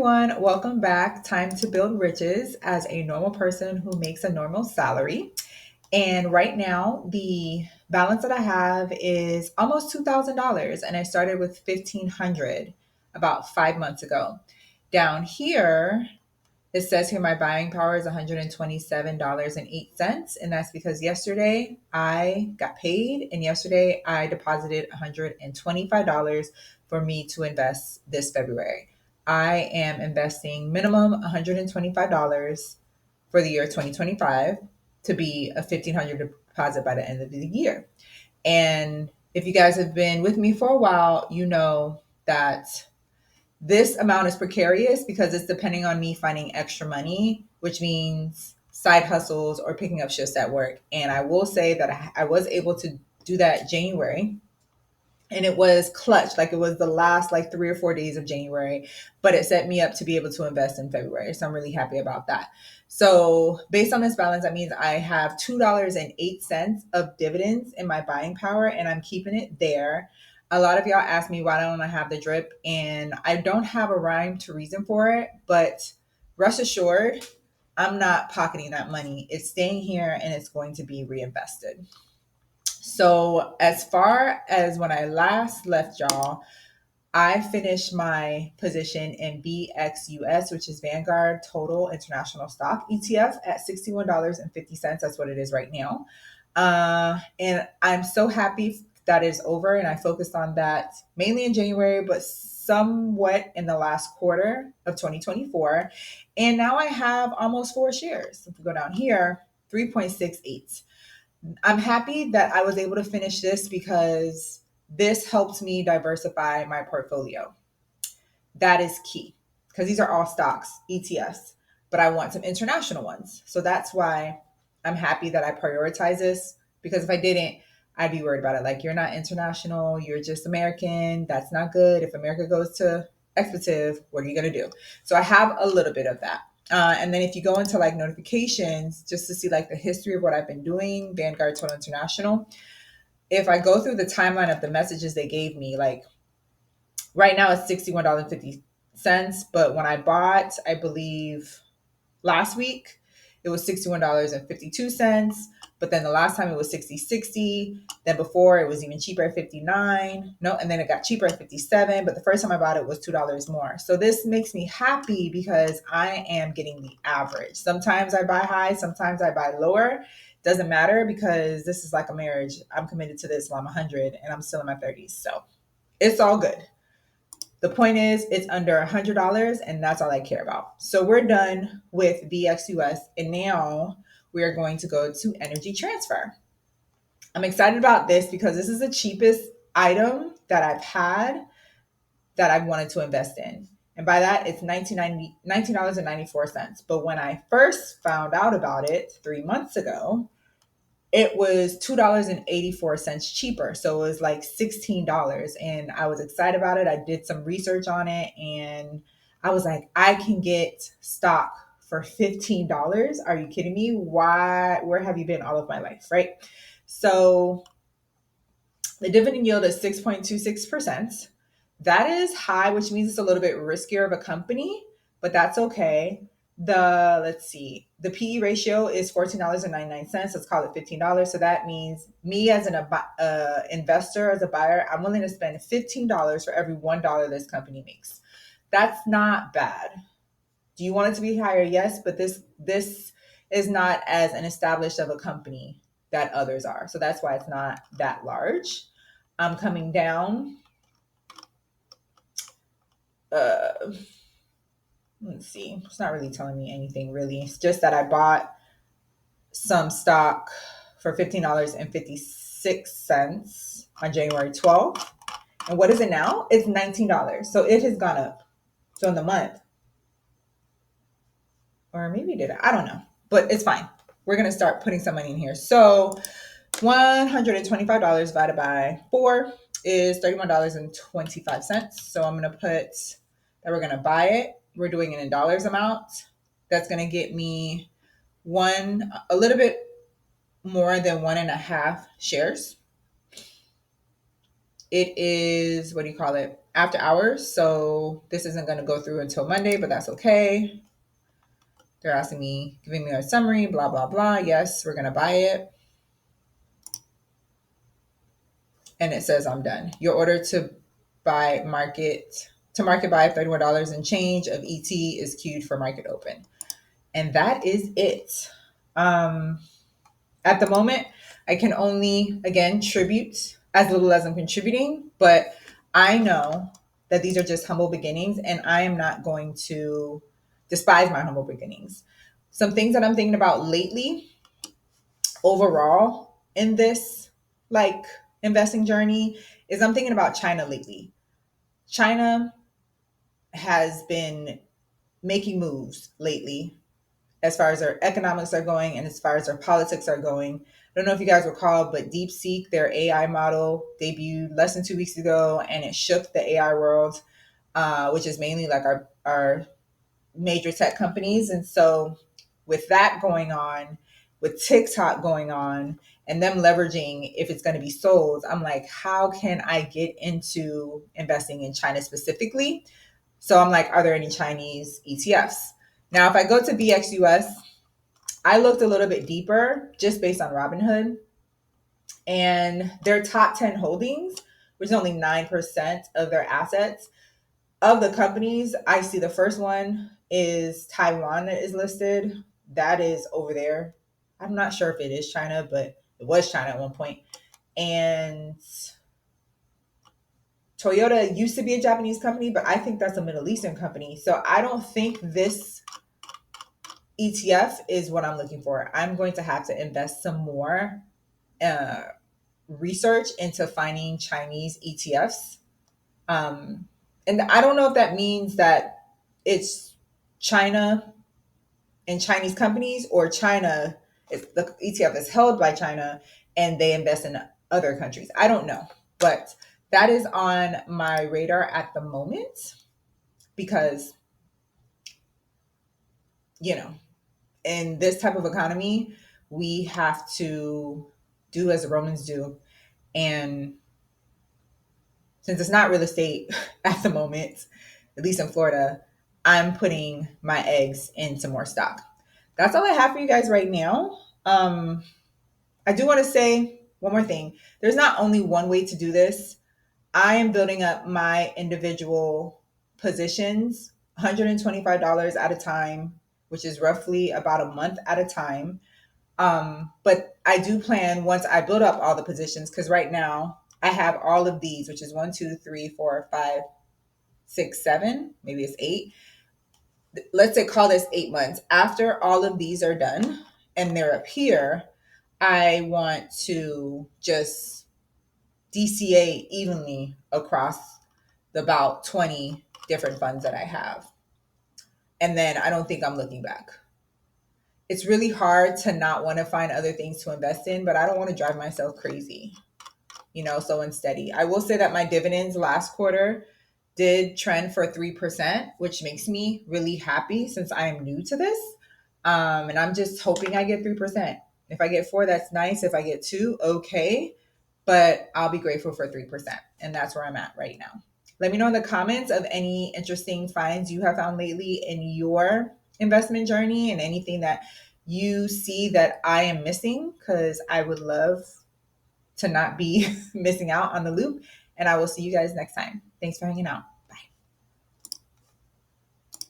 everyone. Welcome back. Time to build riches as a normal person who makes a normal salary. And right now, the balance that I have is almost $2,000. And I started with 1,500 about 5 months ago. Down here, it says here my buying power is $127.08. And that's because yesterday I got paid and yesterday I deposited $125 for me to invest this February. I am investing minimum $125 for the year 2025 to be a 1,500 deposit by the end of the year. And if you guys have been with me for a while, you know that this amount is precarious because it's depending on me finding extra money, which means side hustles or picking up shifts at work. And I will say that I was able to do that January, and it was clutch. Like, it was the last like 3 or 4 days of January, but it set me up to be able to invest in February. So I'm really happy about that. So based on this balance, that means I have $2.08 of dividends in my buying power, and I'm keeping it there. A lot of y'all ask me, why don't I have the drip? And I don't have a rhyme to reason for it, but rest assured, I'm not pocketing that money. It's staying here and it's going to be reinvested. So as far as when I last left y'all, I finished my position in VXUS, which is Vanguard Total International Stock ETF, at $61.50. That's what it is right now. And I'm so happy that is over. And I focused on that mainly in January, but somewhat in the last quarter of 2024. And now I have almost 4 shares. If we go down here, 3.68. I'm happy that I was able to finish this because this helped me diversify my portfolio. That is key because these are all stocks, ETFs, but I want some international ones. So that's why I'm happy that I prioritize this, because if I didn't, I'd be worried about it. Like, you're not international, you're just American. That's not good. If America goes to expletive, what are you going to do? So I have a little bit of that. And then if you go into like notifications, just to see like the history of what I've been doing, Vanguard Total International, if I go through the timeline of the messages they gave me, like right now it's $61.50. But when I bought, I believe last week, it was $61.52. But then the last time it was 60.60. Then before it was even cheaper at 59. No, and then it got cheaper at 57. But the first time I bought it was $2 more. So this makes me happy because I am getting the average. Sometimes I buy high, sometimes I buy lower. Doesn't matter because this is like a marriage. I'm committed to this while I'm 100 and I'm still in my 30s. So it's all good. The point is, it's under $100, and that's all I care about. So we're done with VXUS, and now we are going to go to energy transfer. I'm excited about this because this is the cheapest item that I've had that I've wanted to invest in. And by that, it's $19.94. But when I first found out about it 3 months ago, it was $2.84 cheaper. So it was like $16. And I was excited about it. I did some research on it and I was like, I can get stock for $15. Are you kidding me? Where have you been all of my life? Right. So the dividend yield is 6.26%. That is high, which means it's a little bit riskier of a company, but that's okay. The PE ratio is $14.99. Let's call it $15. So that means me as an investor, as a buyer, I'm willing to spend $15 for every $1 this company makes. That's not bad. Do you want it to be higher? Yes, but this is not as an established of a company that others are. So that's why it's not that large. I'm coming down. Let's see. It's not really telling me anything really. It's just that I bought some stock for $15.56 on January 12th. And what is it now? It's $19. So it has gone up. So in the month, or maybe did I don't know, but it's fine. We're going to start putting some money in here. So $125 divided by 4 is $31.25. So I'm going to put that we're going to buy it. We're doing it in dollars amount. That's going to get me a little bit more than 1.5 shares. It is, what do you call it? after hours, so this isn't going to go through until Monday, but that's okay. They're asking me, giving me a summary, blah, blah, blah. Yes, we're going to buy it. And it says I'm done. Your order to market buy $31 and change of ET is queued for market open. And that is it. At the moment, I can only, again, tribute as little as I'm contributing, but I know that these are just humble beginnings, and I am not going to despise my humble beginnings. Some things that I'm thinking about lately, overall, in this like investing journey, is I'm thinking about China lately. China has been making moves lately as far as their economics are going and as far as their politics are going. I don't know if you guys recall, but DeepSeek, their AI model, debuted less than 2 weeks ago, and it shook the AI world, which is mainly like our major tech companies. And so with that going on, with TikTok going on, and them leveraging if it's going to be sold, I'm like, how can I get into investing in China specifically? So I'm like, are there any Chinese ETFs? Now, if I go to VXUS, I looked a little bit deeper just based on Robinhood, and their top 10 holdings, which is only 9% of their assets. Of the companies, I see the first one is Taiwan that is listed. That is over there. I'm not sure if it is China, but it was China at one point. And Toyota used to be a Japanese company, but I think that's a Middle Eastern company. So I don't think this ETF is what I'm looking for. I'm going to have to invest some more research into finding Chinese ETFs. And I don't know if that means that it's China and Chinese companies, or China, the ETF is held by China and they invest in other countries. I don't know. But that is on my radar at the moment because, you know, in this type of economy, we have to do as the Romans do. And since it's not real estate at the moment, at least in Florida, I'm putting my eggs into more stock. That's all I have for you guys right now. I do want to say one more thing. There's not only one way to do this. I am building up my individual positions, $125 at a time, which is roughly about a month at a time. But I do plan, once I build up all the positions, because right now I have all of these, which is 1, 2, 3, 4, 5, 6, 7, maybe it's 8. Let's say call this 8 months. After all of these are done and they're up here, I want to just DCA evenly across the about 20 different funds that I have. And then I don't think I'm looking back. It's really hard to not want to find other things to invest in, but I don't want to drive myself crazy, so unsteady. I will say that my dividends last quarter did trend for 3%, which makes me really happy since I am new to this. And I'm just hoping I get 3%. If I get 4, that's nice. If I get 2, okay. But I'll be grateful for 3%. And that's where I'm at right now. Let me know in the comments of any interesting finds you have found lately in your investment journey and anything that you see that I am missing, because I would love to not be missing out on the loop. And I will see you guys next time. Thanks for hanging out.